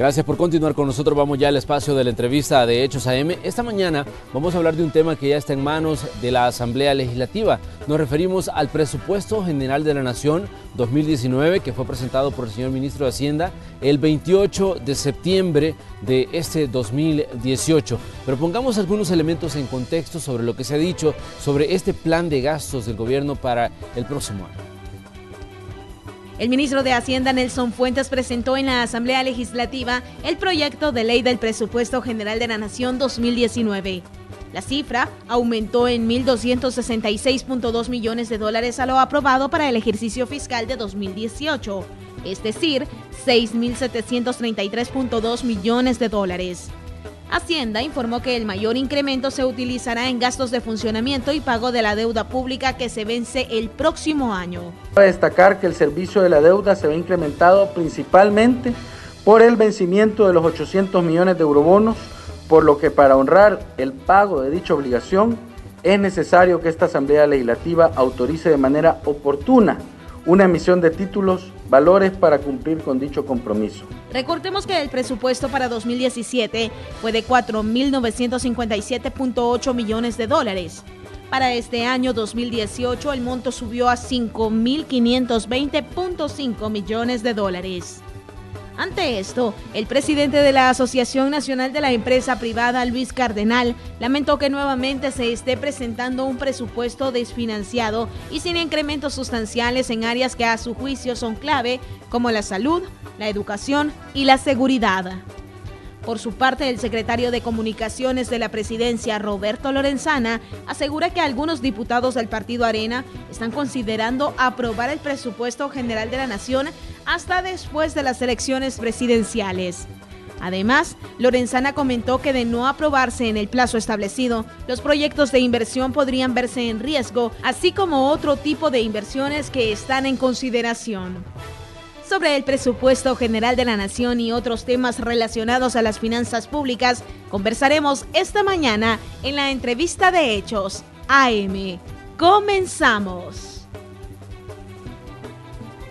Gracias por continuar con nosotros. Vamos ya al espacio de la entrevista de Hechos AM. Esta mañana vamos a hablar de un tema que ya está en manos de la Asamblea Legislativa. Nos referimos al Presupuesto General de la Nación 2019, que fue presentado por el señor Ministro de Hacienda el 28 de septiembre de este 2018. Pero pongamos algunos elementos en contexto sobre lo que se ha dicho sobre este plan de gastos del gobierno para el próximo año. El ministro de Hacienda, Nelson Fuentes, presentó en la Asamblea Legislativa el proyecto de ley del Presupuesto General de la Nación 2019. La cifra aumentó en 1.266.2 millones de dólares a lo aprobado para el ejercicio fiscal de 2018, es decir, 6.733.2 millones de dólares. Hacienda informó que el mayor incremento se utilizará en gastos de funcionamiento y pago de la deuda pública que se vence el próximo año. Cabe destacar que el servicio de la deuda se ve incrementado principalmente por el vencimiento de los 800 millones de eurobonos, por lo que para honrar el pago de dicha obligación es necesario que esta Asamblea Legislativa autorice de manera oportuna una emisión de títulos, valores para cumplir con dicho compromiso. Recordemos que el presupuesto para 2017 fue de 4.957.8 millones de dólares. Para este año 2018 el monto subió a 5.520.5 millones de dólares. Ante esto, el presidente de la Asociación Nacional de la Empresa Privada, Luis Cardenal, lamentó que nuevamente se esté presentando un presupuesto desfinanciado y sin incrementos sustanciales en áreas que a su juicio son clave, como la salud, la educación y la seguridad. Por su parte, el secretario de Comunicaciones de la Presidencia, Roberto Lorenzana, asegura que algunos diputados del Partido Arena están considerando aprobar el presupuesto general de la Nación hasta después de las elecciones presidenciales. Además, Lorenzana comentó que de no aprobarse en el plazo establecido, los proyectos de inversión podrían verse en riesgo, así como otro tipo de inversiones que están en consideración. Sobre el presupuesto general de la Nación y otros temas relacionados a las finanzas públicas, conversaremos esta mañana en la entrevista de Hechos AM. ¡Comenzamos!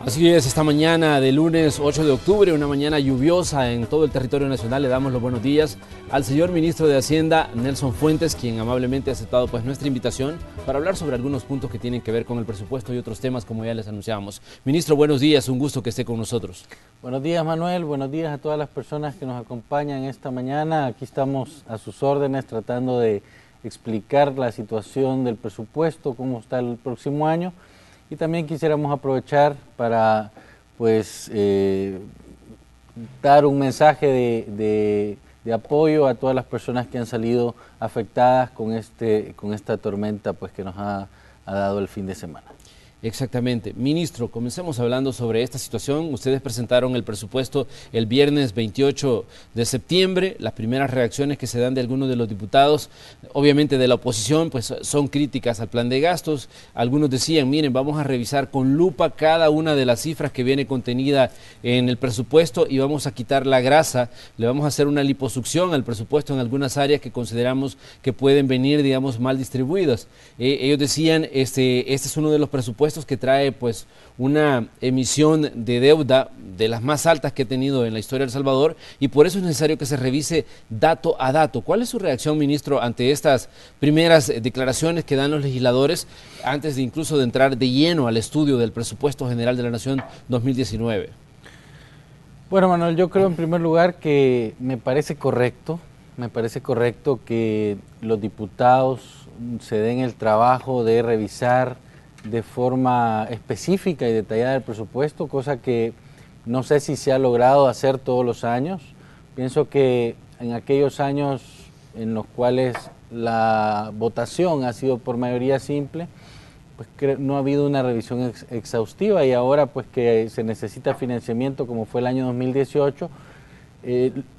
Así es, esta mañana de lunes 8 de octubre, una mañana lluviosa en todo el territorio nacional, le damos los buenos días al señor Ministro de Hacienda, Nelson Fuentes, quien amablemente ha aceptado nuestra invitación para hablar sobre algunos puntos que tienen que ver con el presupuesto y otros temas como ya les anunciábamos. Ministro, buenos días, un gusto que esté con nosotros. Buenos días, Manuel, buenos días a todas las personas que nos acompañan esta mañana. Aquí estamos a sus órdenes tratando de explicar la situación del presupuesto, cómo está el próximo año. Y también quisiéramos aprovechar para dar un mensaje de apoyo a todas las personas que han salido afectadas con esta tormenta que nos ha dado el fin de semana. Exactamente. Ministro, comencemos hablando sobre esta situación. Ustedes presentaron el presupuesto el viernes 28 de septiembre. Las primeras reacciones que se dan de algunos de los diputados, obviamente de la oposición, son críticas al plan de gastos. Algunos decían, miren, vamos a revisar con lupa cada una de las cifras que viene contenida en el presupuesto y vamos a quitar la grasa, le vamos a hacer una liposucción al presupuesto en algunas áreas que consideramos que pueden venir, digamos, mal distribuidas. Ellos decían, este es uno de los presupuestos que trae una emisión de deuda de las más altas que ha tenido en la historia de El Salvador y por eso es necesario que se revise dato a dato. ¿Cuál es su reacción, ministro, ante estas primeras declaraciones que dan los legisladores antes de incluso de entrar de lleno al estudio del presupuesto general de la Nación 2019? Bueno, Manuel, yo creo en primer lugar que me parece correcto que los diputados se den el trabajo de revisar de forma específica y detallada el presupuesto, cosa que no sé si se ha logrado hacer todos los años. Pienso que en aquellos años en los cuales la votación ha sido por mayoría simple, no ha habido una revisión exhaustiva y ahora que se necesita financiamiento como fue el año 2018,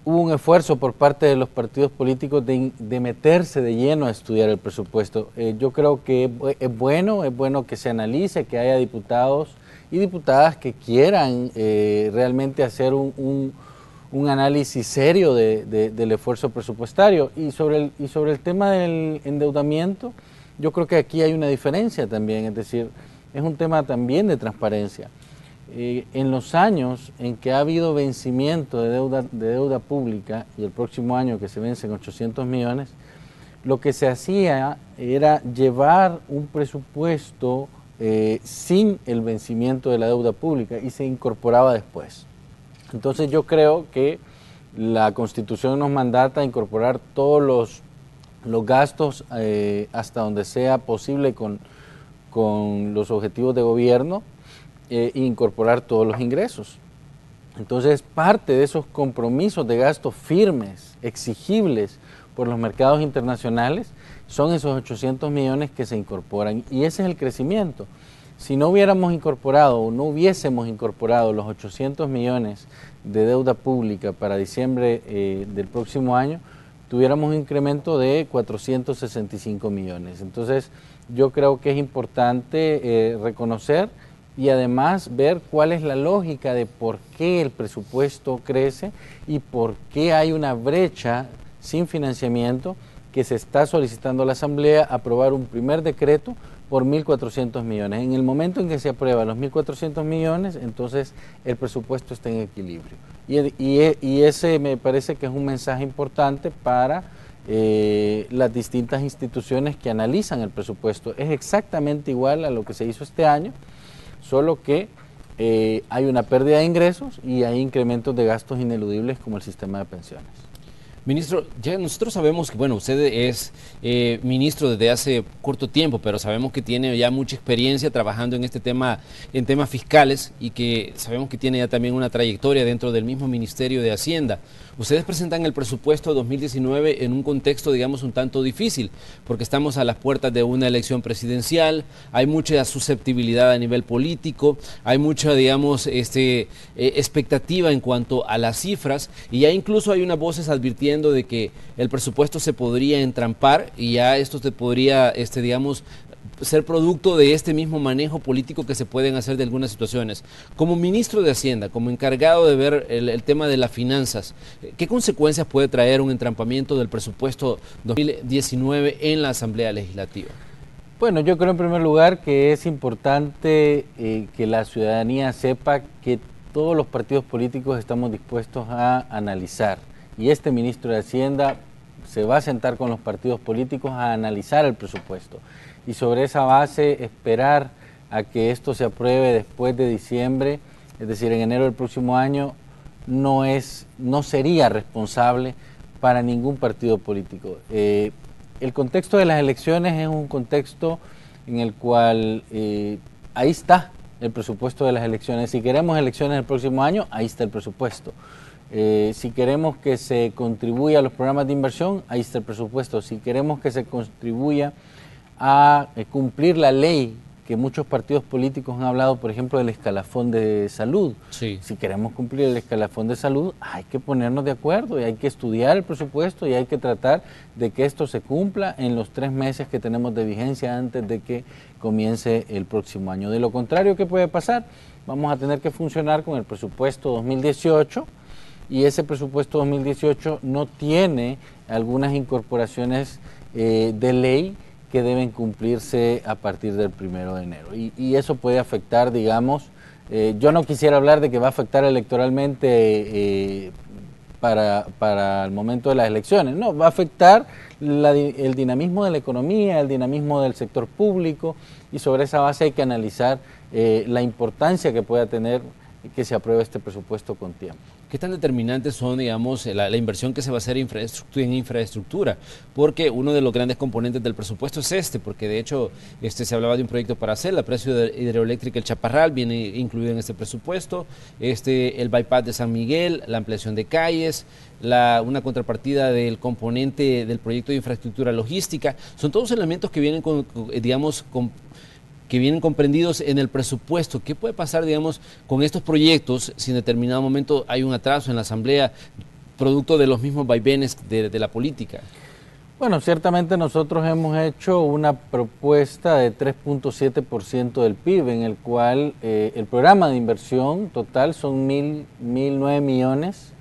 hubo un esfuerzo por parte de los partidos políticos de meterse de lleno a estudiar el presupuesto. Yo creo que es bueno que se analice, que haya diputados y diputadas que quieran realmente hacer un análisis serio del esfuerzo presupuestario. Y sobre el tema del endeudamiento, yo creo que aquí hay una diferencia también, es decir, es un tema también de transparencia. en los años en que ha habido vencimiento de deuda pública, y el próximo año que se vencen 800 millones, lo que se hacía era llevar un presupuesto sin el vencimiento de la deuda pública y se incorporaba después. Entonces yo creo que la Constitución nos mandata a incorporar todos los gastos hasta donde sea posible con los objetivos de gobierno e incorporar todos los ingresos. Entonces parte de esos compromisos de gastos firmes, exigibles por los mercados internacionales, son esos 800 millones que se incorporan y ese es el crecimiento. Si no hubiéramos incorporado o no hubiésemos incorporado los 800 millones de deuda pública para diciembre del próximo año, tuviéramos un incremento de 465 millones. Entonces, yo creo que es importante reconocer y además ver cuál es la lógica de por qué el presupuesto crece y por qué hay una brecha sin financiamiento que se está solicitando a la Asamblea aprobar un primer decreto por 1.400 millones. En el momento en que se aprueban los 1.400 millones, entonces el presupuesto está en equilibrio. Y ese me parece que es un mensaje importante para las distintas instituciones que analizan el presupuesto. Es exactamente igual a lo que se hizo este año, solo que hay una pérdida de ingresos y hay incrementos de gastos ineludibles como el sistema de pensiones. Ministro, ya nosotros sabemos que, bueno, usted es ministro desde hace corto tiempo, pero sabemos que tiene ya mucha experiencia trabajando en este tema, en temas fiscales, y que sabemos que tiene ya también una trayectoria dentro del mismo Ministerio de Hacienda. Ustedes presentan el presupuesto 2019 en un contexto, digamos, un tanto difícil, porque estamos a las puertas de una elección presidencial, hay mucha susceptibilidad a nivel político, hay mucha, digamos, expectativa en cuanto a las cifras, y ya incluso hay unas voces advirtiendo de que el presupuesto se podría entrampar y ya esto se podría, digamos, ser producto de este mismo manejo político que se pueden hacer de algunas situaciones. Como ministro de Hacienda, como encargado de ver el tema de las finanzas, ¿qué consecuencias puede traer un entrampamiento del presupuesto 2019 en la Asamblea Legislativa? Bueno, yo creo en primer lugar que es importante que la ciudadanía sepa que todos los partidos políticos estamos dispuestos a analizar. Y este ministro de Hacienda se va a sentar con los partidos políticos a analizar el presupuesto y sobre esa base esperar a que esto se apruebe después de diciembre, es decir, en enero del próximo año, no sería responsable para ningún partido político. El contexto de las elecciones es un contexto en el cual ahí está el presupuesto de las elecciones. Si queremos elecciones el próximo año, ahí está el presupuesto. Si queremos que se contribuya a los programas de inversión, ahí está el presupuesto. Si queremos que se contribuya a cumplir la ley, que muchos partidos políticos han hablado, por ejemplo, del escalafón de salud. Sí. Si queremos cumplir el escalafón de salud, hay que ponernos de acuerdo y hay que estudiar el presupuesto y hay que tratar de que esto se cumpla en los 3 meses que tenemos de vigencia antes de que comience el próximo año. De lo contrario, ¿qué puede pasar? Vamos a tener que funcionar con el presupuesto 2018, y ese presupuesto 2018 no tiene algunas incorporaciones de ley que deben cumplirse a partir del 1 de enero. Y eso puede afectar, digamos, yo no quisiera hablar de que va a afectar electoralmente para el momento de las elecciones, no, va a afectar el dinamismo de la economía, el dinamismo del sector público, y sobre esa base hay que analizar la importancia que pueda tener que se apruebe este presupuesto con tiempo. ¿Qué tan determinantes son, digamos, la inversión que se va a hacer en infraestructura? Porque uno de los grandes componentes del presupuesto es porque de hecho se hablaba de un proyecto para hacer, la presa hidroeléctrica El Chaparral viene incluido en este presupuesto, el bypass de San Miguel, la ampliación de calles, una contrapartida del componente del proyecto de infraestructura logística. Son todos elementos que vienen que vienen comprendidos en el presupuesto. ¿Qué puede pasar, digamos, con estos proyectos si en determinado momento hay un atraso en la Asamblea, producto de los mismos vaivenes de la política? Bueno, ciertamente nosotros hemos hecho una propuesta de 3.7% del PIB, en el cual el programa de inversión total son 1.009 millones,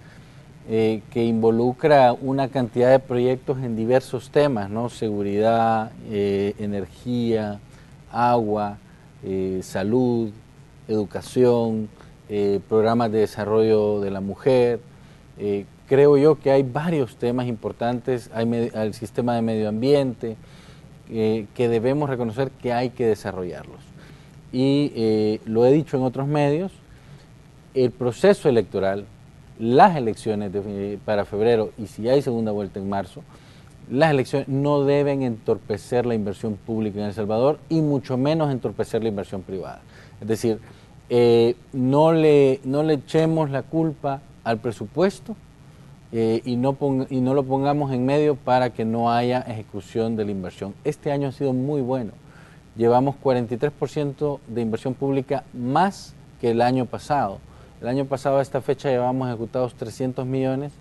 que involucra una cantidad de proyectos en diversos temas, ¿no? Seguridad, energía, agua, salud, educación, programas de desarrollo de la mujer. Creo yo que hay varios temas importantes, hay el sistema de medio ambiente, que debemos reconocer que hay que desarrollarlos. Y lo he dicho en otros medios, el proceso electoral, las elecciones para febrero y si hay segunda vuelta en marzo, las elecciones no deben entorpecer la inversión pública en El Salvador y mucho menos entorpecer la inversión privada. Es decir, no le echemos la culpa al presupuesto y no lo pongamos en medio para que no haya ejecución de la inversión. Este año ha sido muy bueno. Llevamos 43% de inversión pública más que el año pasado. El año pasado a esta fecha llevamos ejecutados 300 millones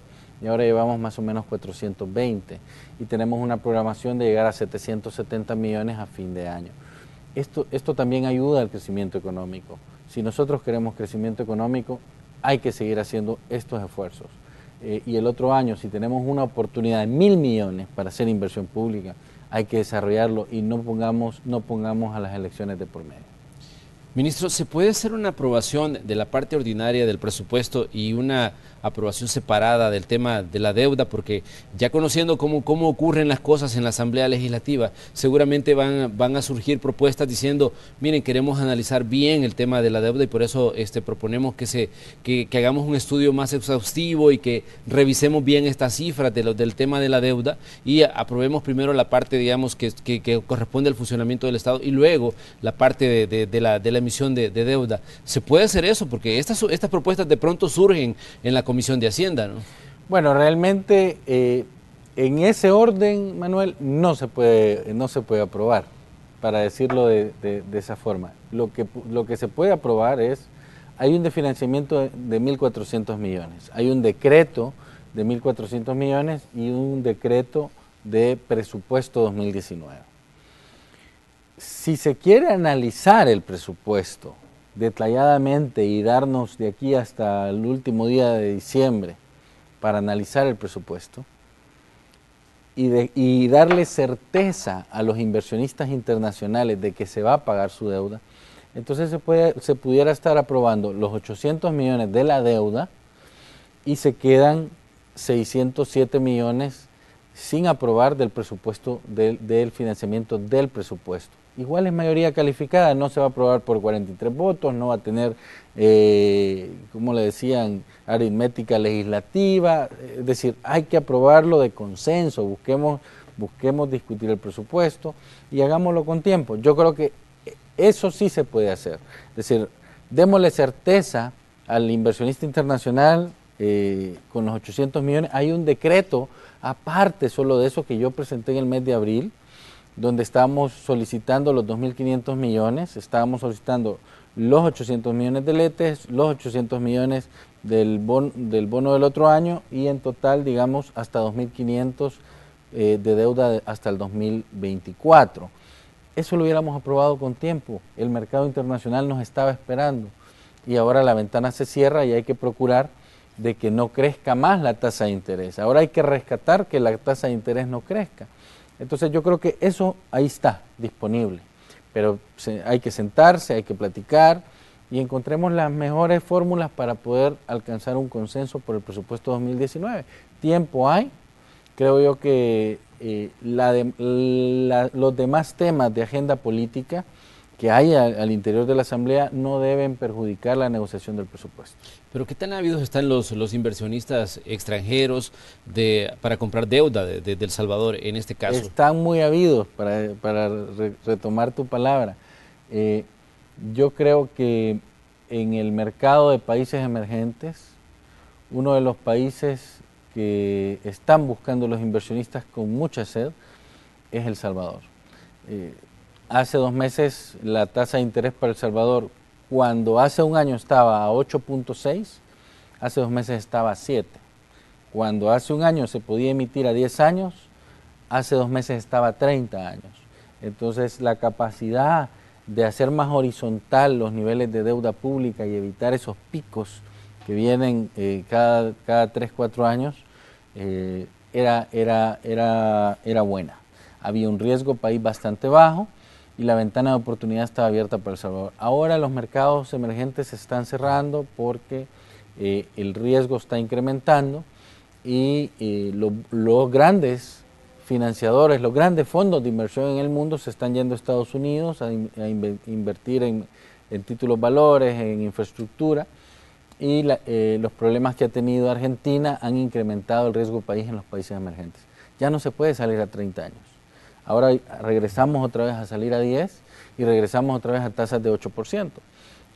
y ahora llevamos más o menos 420 y tenemos una programación de llegar a 770 millones a fin de año. Esto también ayuda al crecimiento económico. Si nosotros queremos crecimiento económico, hay que seguir haciendo estos esfuerzos. Y el otro año, si tenemos una oportunidad de 1.000 millones para hacer inversión pública, hay que desarrollarlo y no pongamos a las elecciones de por medio. Ministro, ¿se puede hacer una aprobación de la parte ordinaria del presupuesto y una aprobación separada del tema de la deuda? Porque ya conociendo cómo ocurren las cosas en la Asamblea Legislativa, seguramente van a surgir propuestas diciendo, miren, queremos analizar bien el tema de la deuda y por eso proponemos que hagamos un estudio más exhaustivo y que revisemos bien estas cifras del tema de la deuda y aprobemos primero la parte, digamos, que corresponde al funcionamiento del Estado y luego la parte de la emisión de deuda. ¿Se puede hacer eso? Porque estas propuestas de pronto surgen en la Comisión de Hacienda, ¿no? Bueno, realmente en ese orden, Manuel, no se puede aprobar, para decirlo de esa forma. Lo que se puede aprobar es, hay un financiamiento de 1.400 millones, hay un decreto de 1.400 millones y un decreto de presupuesto 2019. Si se quiere analizar el presupuesto detalladamente y darnos de aquí hasta el último día de diciembre para analizar el presupuesto y darle certeza a los inversionistas internacionales de que se va a pagar su deuda, entonces se pudiera estar aprobando los 800 millones de la deuda y se quedan 607 millones sin aprobar del presupuesto, del financiamiento del presupuesto. Igual es mayoría calificada, no se va a aprobar por 43 votos, no va a tener, como le decían, aritmética legislativa, es decir, hay que aprobarlo de consenso, busquemos discutir el presupuesto y hagámoslo con tiempo. Yo creo que eso sí se puede hacer, es decir, démosle certeza al inversionista internacional con los 800 millones, hay un decreto aparte solo de eso que yo presenté en el mes de abril, donde estábamos solicitando los 2.500 millones, estábamos solicitando los 800 millones de letes, los 800 millones del bono del otro año y en total, digamos, hasta 2.500 de deuda hasta el 2024. Eso lo hubiéramos aprobado con tiempo, el mercado internacional nos estaba esperando y ahora la ventana se cierra y hay que procurar de que no crezca más la tasa de interés. Ahora hay que rescatar que la tasa de interés no crezca. Entonces yo creo que eso ahí está, disponible, pero hay que sentarse, hay que platicar y encontremos las mejores fórmulas para poder alcanzar un consenso por el presupuesto 2019. Tiempo hay, creo yo que los demás temas de agenda política que hay al interior de la Asamblea no deben perjudicar la negociación del presupuesto. Pero ¿qué tan ávidos están los inversionistas extranjeros para comprar deuda de El Salvador en este caso? Están muy ávidos, para retomar tu palabra. Yo creo que en el mercado de países emergentes, uno de los países que están buscando los inversionistas con mucha sed es El Salvador. Hace 2 meses la tasa de interés para El Salvador, cuando hace un año estaba a 8.6, hace 2 meses estaba a 7. Cuando hace un año se podía emitir a 10 años, hace 2 meses estaba a 30 años. Entonces la capacidad de hacer más horizontal los niveles de deuda pública y evitar esos picos que vienen cada 3-4 años era buena. Había un riesgo país bastante bajo y la ventana de oportunidad estaba abierta para El Salvador. Ahora los mercados emergentes se están cerrando porque el riesgo está incrementando y los grandes financiadores, los grandes fondos de inversión en el mundo se están yendo a Estados Unidos a invertir en títulos valores, en infraestructura, y los problemas que ha tenido Argentina han incrementado el riesgo país en los países emergentes. Ya no se puede salir a 30 años. Ahora regresamos otra vez a salir a 10 y regresamos otra vez a tasas de 8%.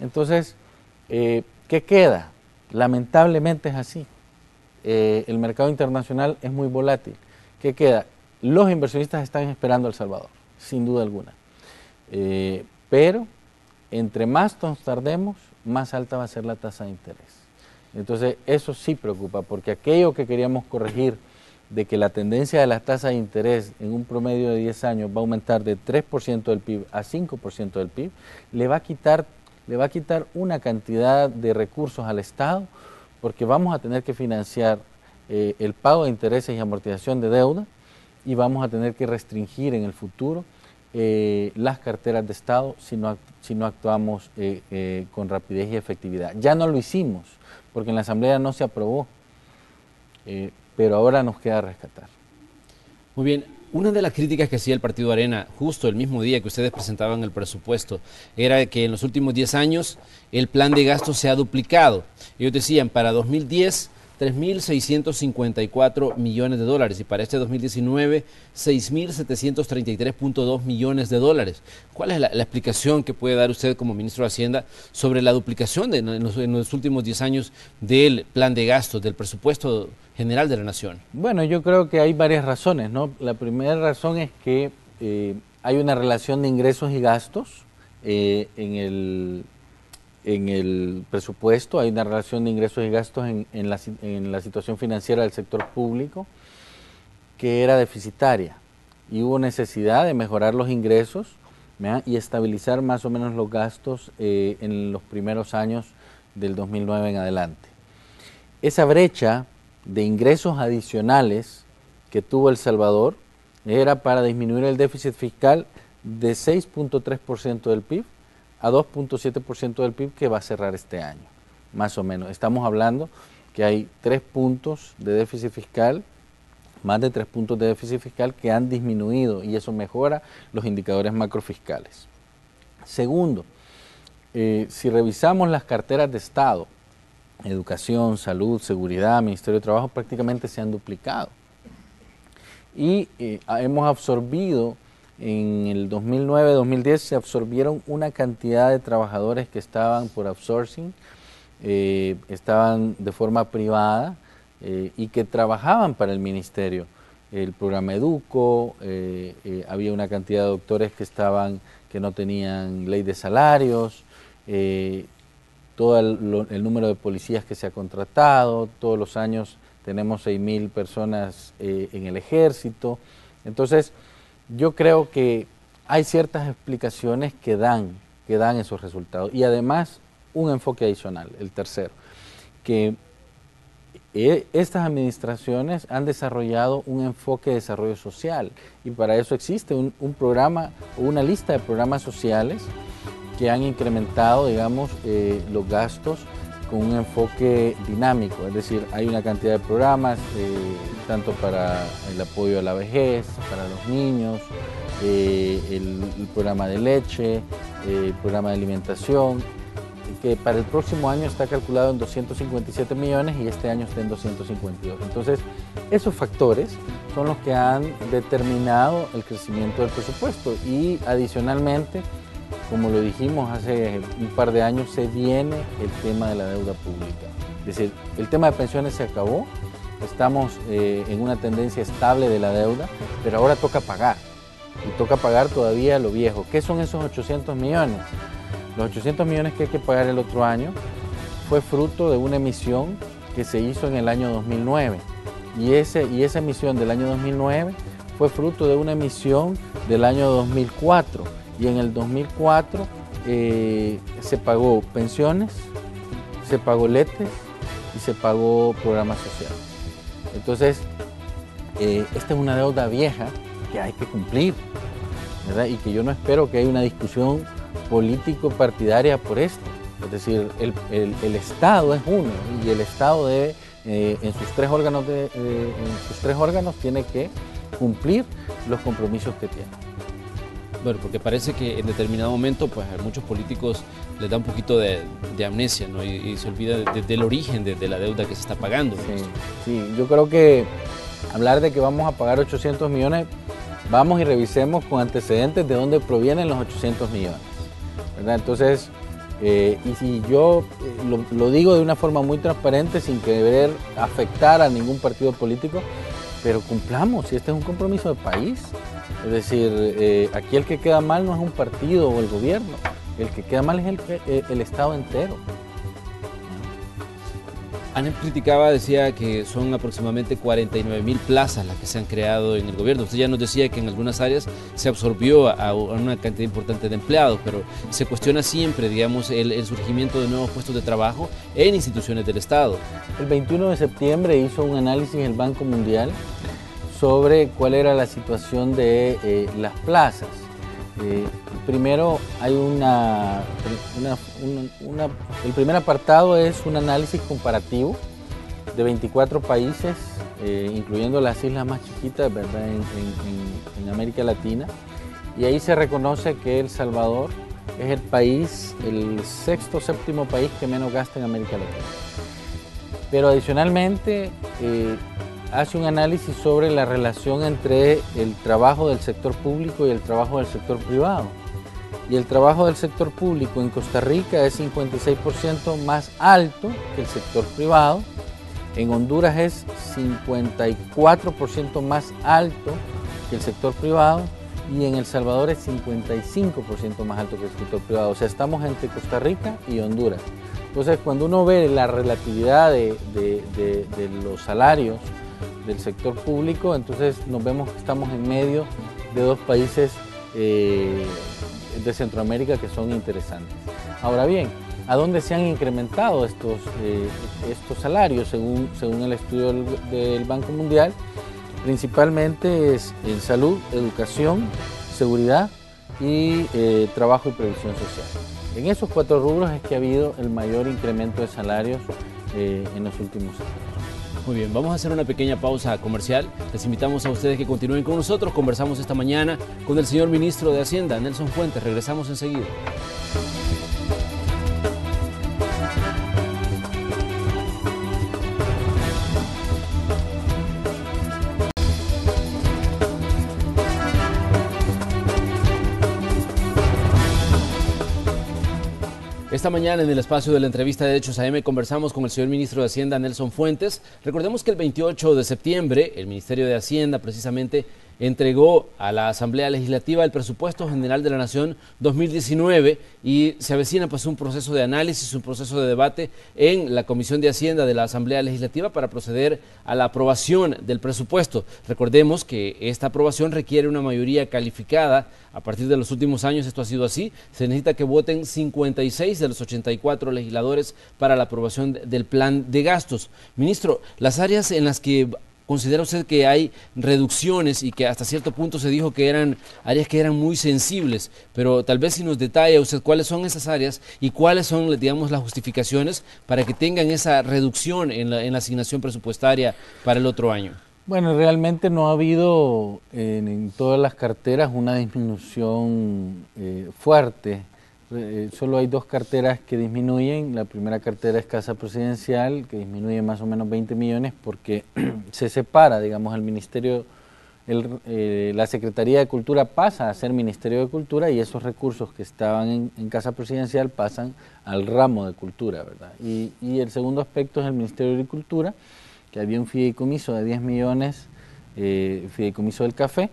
Entonces, ¿qué queda? Lamentablemente es así. El mercado internacional es muy volátil. ¿Qué queda? Los inversionistas están esperando a El Salvador, sin duda alguna. Pero entre más nos tardemos, más alta va a ser la tasa de interés. Entonces, eso sí preocupa, porque aquello que queríamos corregir, de que la tendencia de las tasas de interés en un promedio de 10 años va a aumentar de 3% del PIB a 5% del PIB, le va a quitar una cantidad de recursos al Estado, porque vamos a tener que financiar el pago de intereses y amortización de deuda, y vamos a tener que restringir en el futuro las carteras de Estado si no actuamos con rapidez y efectividad. Ya no lo hicimos, porque en la Asamblea no se aprobó, pero ahora nos queda rescatar. Muy bien, una de las críticas que hacía el Partido Arena, justo el mismo día que ustedes presentaban el presupuesto, era que en los últimos 10 años el plan de gasto se ha duplicado. Ellos decían, para 2010, 3.654 millones de dólares y para este 2019, 6.733.2 millones de dólares. ¿Cuál es la explicación que puede dar usted como ministro de Hacienda sobre la duplicación en los últimos 10 años del plan de gastos, del presupuesto general de la Nación? Bueno, yo creo que hay varias razones, ¿no? La primera razón es que hay una relación de ingresos y gastos en el presupuesto, hay una relación de ingresos y gastos en la situación financiera del sector público que era deficitaria y hubo necesidad de mejorar los ingresos, ¿verdad?, y estabilizar más o menos los gastos en los primeros años del 2009 en adelante. Esa brecha de ingresos adicionales que tuvo El Salvador era para disminuir el déficit fiscal de 6.3% del PIB a 2.7% del PIB que va a cerrar este año, más o menos. Estamos hablando que hay 3 puntos de déficit fiscal, más de 3 puntos de déficit fiscal que han disminuido y eso mejora los indicadores macrofiscales. Segundo, si revisamos las carteras de Estado, educación, salud, seguridad, Ministerio de Trabajo, prácticamente se han duplicado. Y hemos absorbido, en el 2009-2010 se absorbieron una cantidad de trabajadores que estaban por outsourcing, estaban de forma privada y que trabajaban para el Ministerio. El programa Educo, había una cantidad de doctores que no tenían ley de salarios, todo el número de policías que se ha contratado, todos los años tenemos 6.000 personas en el ejército. Entonces, yo creo que hay ciertas explicaciones que dan esos resultados. Y además, un enfoque adicional, el tercero, que estas administraciones han desarrollado un enfoque de desarrollo social y para eso existe un programa o una lista de programas sociales que han incrementado, digamos, los gastos con un enfoque dinámico, es decir, hay una cantidad de programas, tanto para el apoyo a la vejez, para los niños, el programa de leche, el programa de alimentación, que para el próximo año está calculado en 257 millones y este año está en 252. Entonces, esos factores son los que han determinado el crecimiento del presupuesto y adicionalmente, como lo dijimos hace un par de años, se viene el tema de la deuda pública. Es decir, el tema de pensiones se acabó, estamos en una tendencia estable de la deuda, pero ahora toca pagar, y toca pagar todavía lo viejo. ¿Qué son esos 800 millones? Los 800 millones que hay que pagar el otro año fue fruto de una emisión que se hizo en el año 2009, y esa emisión del año 2009 fue fruto de una emisión del año 2004, y en el 2004 se pagó pensiones, se pagó letes y se pagó programas sociales. Entonces, esta es una deuda vieja que hay que cumplir. ¿verdad? Y que yo no espero que haya una discusión político-partidaria por esto. Es decir, el Estado es uno y el Estado debe, en sus tres órganos tiene que cumplir los compromisos que tiene. Bueno, porque parece que en determinado momento pues a muchos políticos les da un poquito de amnesia, ¿no? Y se olvida del origen de la deuda que se está pagando. Sí, sí, yo creo que hablar de que vamos a pagar 800 millones, vamos y revisemos con antecedentes de dónde provienen los 800 millones, ¿verdad? Entonces, y si yo lo digo de una forma muy transparente, sin querer afectar a ningún partido político, pero cumplamos, si este es un compromiso de país. Es decir, aquí el que queda mal no es un partido o el gobierno, el que queda mal es el Estado entero. ANEP criticaba, decía que son aproximadamente 49.000 plazas las que se han creado en el gobierno. Usted ya nos decía que en algunas áreas se absorbió a una cantidad importante de empleados, pero se cuestiona siempre, digamos, el surgimiento de nuevos puestos de trabajo en instituciones del Estado. El 21 de septiembre hizo un análisis el Banco Mundial sobre cuál era la situación de las plazas. Primero hay el primer apartado es un análisis comparativo de 24 países, incluyendo las islas más chiquitas, ¿verdad? En América Latina, y ahí se reconoce que El Salvador es el sexto o séptimo país que menos gasta en América Latina. Pero adicionalmente hace un análisis sobre la relación entre el trabajo del sector público y el trabajo del sector privado. Y el trabajo del sector público en Costa Rica es 56% más alto que el sector privado. En Honduras es 54% más alto que el sector privado. Y en El Salvador es 55% más alto que el sector privado. O sea, estamos entre Costa Rica y Honduras. Entonces, cuando uno ve la relatividad de los salarios del sector público, entonces nos vemos que estamos en medio de dos países de Centroamérica que son interesantes. Ahora bien, ¿a dónde se han incrementado estos salarios según el estudio del Banco Mundial? Principalmente es en salud, educación, seguridad y trabajo y previsión social. En esos 4 rubros es que ha habido el mayor incremento de salarios en los últimos años. Muy bien, vamos a hacer una pequeña pausa comercial. Les invitamos a ustedes que continúen con nosotros. Conversamos esta mañana con el señor ministro de Hacienda, Nelson Fuentes. Regresamos enseguida. Esta mañana en el espacio de la entrevista de Hechos AM conversamos con el señor ministro de Hacienda, Nelson Fuentes. Recordemos que el 28 de septiembre el Ministerio de Hacienda precisamente entregó a la Asamblea Legislativa el Presupuesto General de la Nación 2019 y se avecina pues un proceso de análisis, un proceso de debate en la Comisión de Hacienda de la Asamblea Legislativa para proceder a la aprobación del presupuesto. Recordemos que esta aprobación requiere una mayoría calificada. A partir de los últimos años esto ha sido así. Se necesita que voten 56 de los 84 legisladores para la aprobación del plan de gastos. Ministro, las áreas en las que ¿considera usted que hay reducciones y que hasta cierto punto se dijo que eran áreas que eran muy sensibles? Pero tal vez si nos detalla usted cuáles son esas áreas y cuáles son, digamos, las justificaciones para que tengan esa reducción en la asignación presupuestaria para el otro año. Bueno, realmente no ha habido en todas las carteras una disminución fuerte. Solo hay 2 carteras que disminuyen. La primera cartera es Casa Presidencial, que disminuye más o menos 20 millones porque se separa, digamos, el Ministerio, la Secretaría de Cultura pasa a ser Ministerio de Cultura y esos recursos que estaban en Casa Presidencial pasan al ramo de Cultura, ¿verdad? Y el segundo aspecto es el Ministerio de Agricultura, que había un fideicomiso de 10 millones, fideicomiso del café,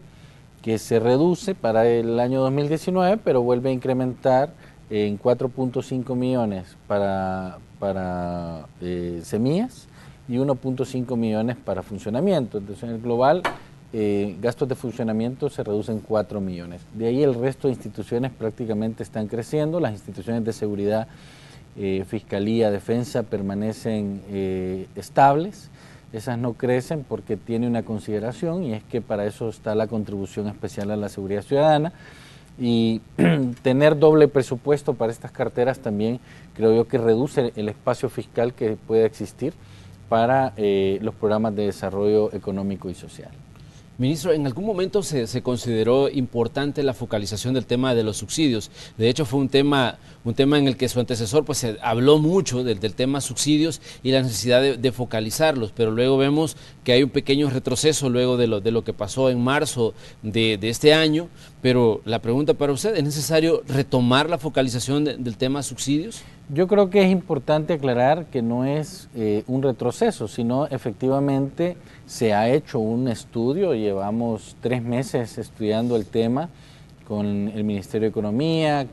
que se reduce para el año 2019, pero vuelve a incrementar en 4.5 millones para semillas y 1.5 millones para funcionamiento. Entonces, en el global, gastos de funcionamiento se reducen 4 millones. De ahí el resto de instituciones prácticamente están creciendo. Las instituciones de seguridad, fiscalía, defensa permanecen estables. Esas no crecen porque tiene una consideración y es que para eso está la contribución especial a la seguridad ciudadana y tener doble presupuesto para estas carteras también creo yo que reduce el espacio fiscal que puede existir para los programas de desarrollo económico y social. Ministro, ¿en algún momento se consideró importante la focalización del tema de los subsidios? De hecho, fue un tema en el que su antecesor pues, se habló mucho del tema subsidios y la necesidad de focalizarlos, pero luego vemos que hay un pequeño retroceso luego de lo que pasó en marzo de este año. Pero la pregunta para usted, ¿es necesario retomar la focalización del tema subsidios? Yo creo que es importante aclarar que no es un retroceso, sino efectivamente se ha hecho un estudio, llevamos 3 meses estudiando el tema con el Ministerio de Economía,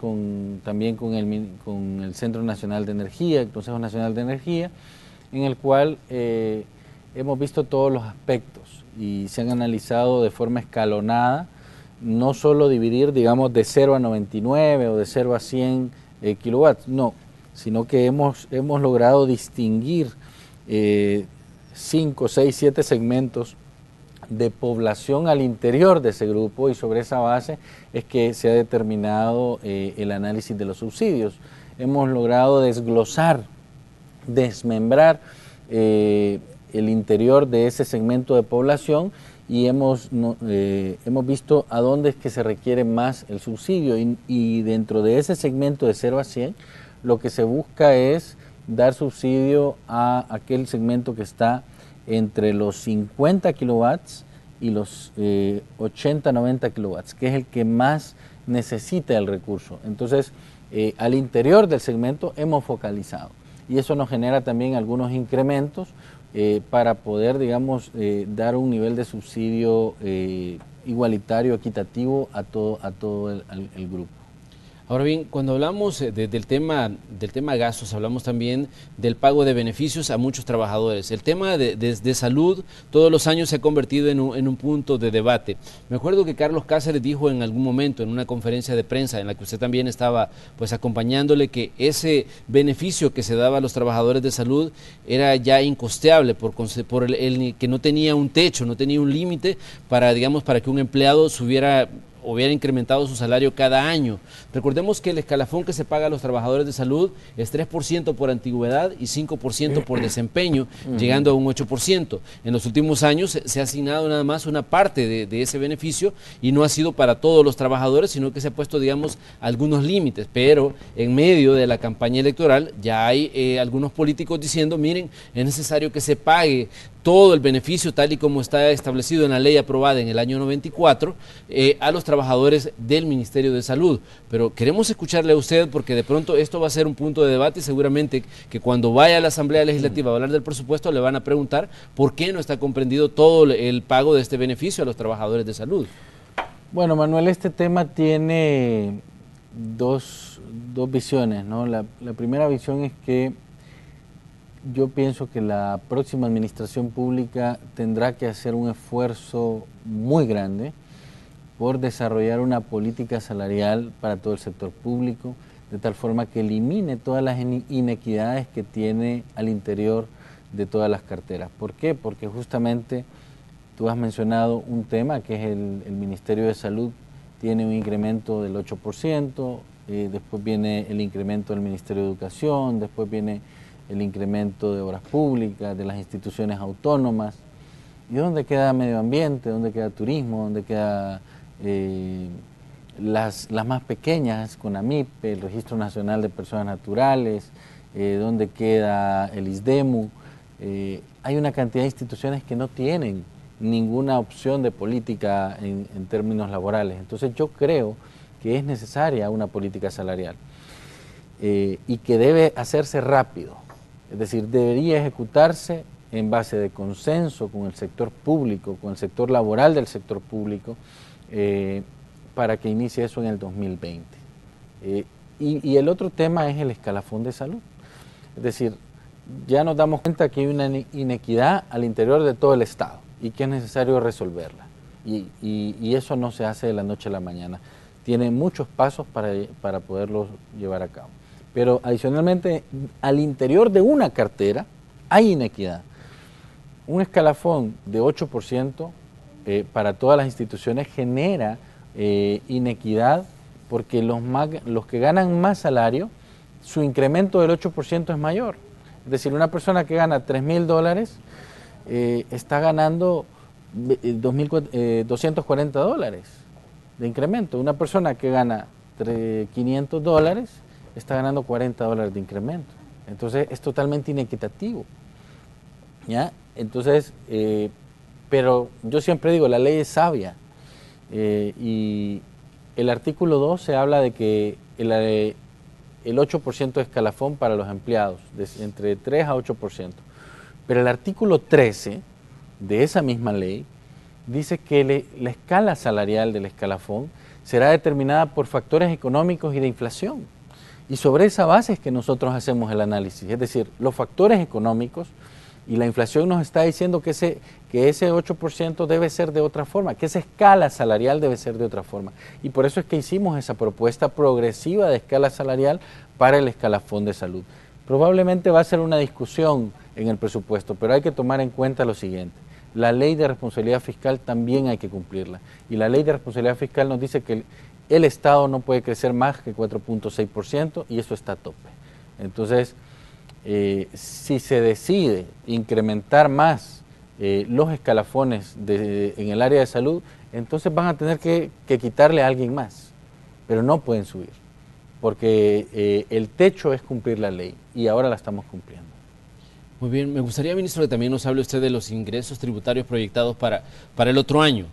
también con el Centro Nacional de Energía, el Consejo Nacional de Energía, en el cual hemos visto todos los aspectos y se han analizado de forma escalonada, no solo dividir, digamos, de 0 a 99 o de 0 a 100 kilowatts, no, sino que hemos logrado distinguir 5, 6, 7 segmentos de población al interior de ese grupo y sobre esa base es que se ha determinado el análisis de los subsidios. Hemos logrado desglosar, desmembrar el interior de ese segmento de población y hemos visto a dónde es que se requiere más el subsidio y dentro de ese segmento de 0 a 100 lo que se busca es dar subsidio a aquel segmento que está entre los 50 kilowatts y los 80-90 kilowatts, que es el que más necesita el recurso. Entonces, al interior del segmento hemos focalizado y eso nos genera también algunos incrementos para poder, digamos, dar un nivel de subsidio igualitario, equitativo a todo el grupo. Ahora bien, cuando hablamos del tema gastos, hablamos también del pago de beneficios a muchos trabajadores. El tema de salud todos los años se ha convertido en un punto de debate. Me acuerdo que Carlos Cáceres dijo en algún momento en una conferencia de prensa en la que usted también estaba pues acompañándole que ese beneficio que se daba a los trabajadores de salud era ya incosteable por el que no tenía un techo, no tenía un límite para, digamos, para que un empleado hubiera incrementado su salario cada año. Recordemos que el escalafón que se paga a los trabajadores de salud es 3% por antigüedad y 5% por desempeño, llegando a un 8%. En los últimos años se ha asignado nada más una parte de ese beneficio y no ha sido para todos los trabajadores, sino que se ha puesto, digamos, algunos límites. Pero en medio de la campaña electoral ya hay algunos políticos diciendo, miren, es necesario que se pague todo el beneficio tal y como está establecido en la ley aprobada en el año 94 a los trabajadores del Ministerio de Salud. Pero queremos escucharle a usted porque de pronto esto va a ser un punto de debate y seguramente que cuando vaya a la Asamblea Legislativa a hablar del presupuesto le van a preguntar por qué no está comprendido todo el pago de este beneficio a los trabajadores de salud. Bueno, Manuel, este tema tiene dos visiones, ¿no? La primera visión es que yo pienso que la próxima administración pública tendrá que hacer un esfuerzo muy grande por desarrollar una política salarial para todo el sector público, de tal forma que elimine todas las inequidades que tiene al interior de todas las carteras. ¿Por qué? Porque justamente tú has mencionado un tema que es el Ministerio de Salud tiene un incremento del 8%, después viene el incremento del Ministerio de Educación, después viene el incremento de obras públicas, de las instituciones autónomas. ¿Y dónde queda medio ambiente? ¿Dónde queda turismo? ¿Dónde queda las más pequeñas, CONAMIP, el Registro Nacional de Personas Naturales? ¿Dónde queda el ISDEMU? Hay una cantidad de instituciones que no tienen ninguna opción de política en términos laborales. Entonces yo creo que es necesaria una política salarial y que debe hacerse rápido. Es decir, debería ejecutarse en base de consenso con el sector público, con el sector laboral del sector público, para que inicie eso en el 2020. Y el otro tema es el escalafón de salud. Es decir, ya nos damos cuenta que hay una inequidad al interior de todo el Estado y que es necesario resolverla. Y eso no se hace de la noche a la mañana. Tiene muchos pasos para poderlo llevar a cabo. Pero adicionalmente, al interior de una cartera hay inequidad. Un escalafón de 8% para todas las instituciones genera inequidad porque los que ganan más salario, su incremento del 8% es mayor. Es decir, una persona que gana $3.000 está ganando $240 de incremento. Una persona que gana $500 está ganando $40 de incremento. Entonces es totalmente inequitativo, ¿ya? Entonces, pero yo siempre digo, la ley es sabia, y el artículo 2 se habla de que el 8% de escalafón para los empleados, entre 3 a 8%. Pero el artículo 13 de esa misma ley dice que la escala salarial del escalafón será determinada por factores económicos y de inflación. Y sobre esa base es que nosotros hacemos el análisis. Es decir, los factores económicos y la inflación nos está diciendo que ese 8% debe ser de otra forma, que esa escala salarial debe ser de otra forma. Y por eso es que hicimos esa propuesta progresiva de escala salarial para el escalafón de salud. Probablemente va a ser una discusión en el presupuesto, pero hay que tomar en cuenta lo siguiente. La ley de responsabilidad fiscal también hay que cumplirla. Y la ley de responsabilidad fiscal nos dice que el Estado no puede crecer más que 4.6% y eso está a tope. Entonces, si se decide incrementar más los escalafones en el área de salud, entonces van a tener que quitarle a alguien más, pero no pueden subir, porque el techo es cumplir la ley y ahora la estamos cumpliendo. Muy bien, me gustaría, ministro, que también nos hable usted de los ingresos tributarios proyectados para el otro año.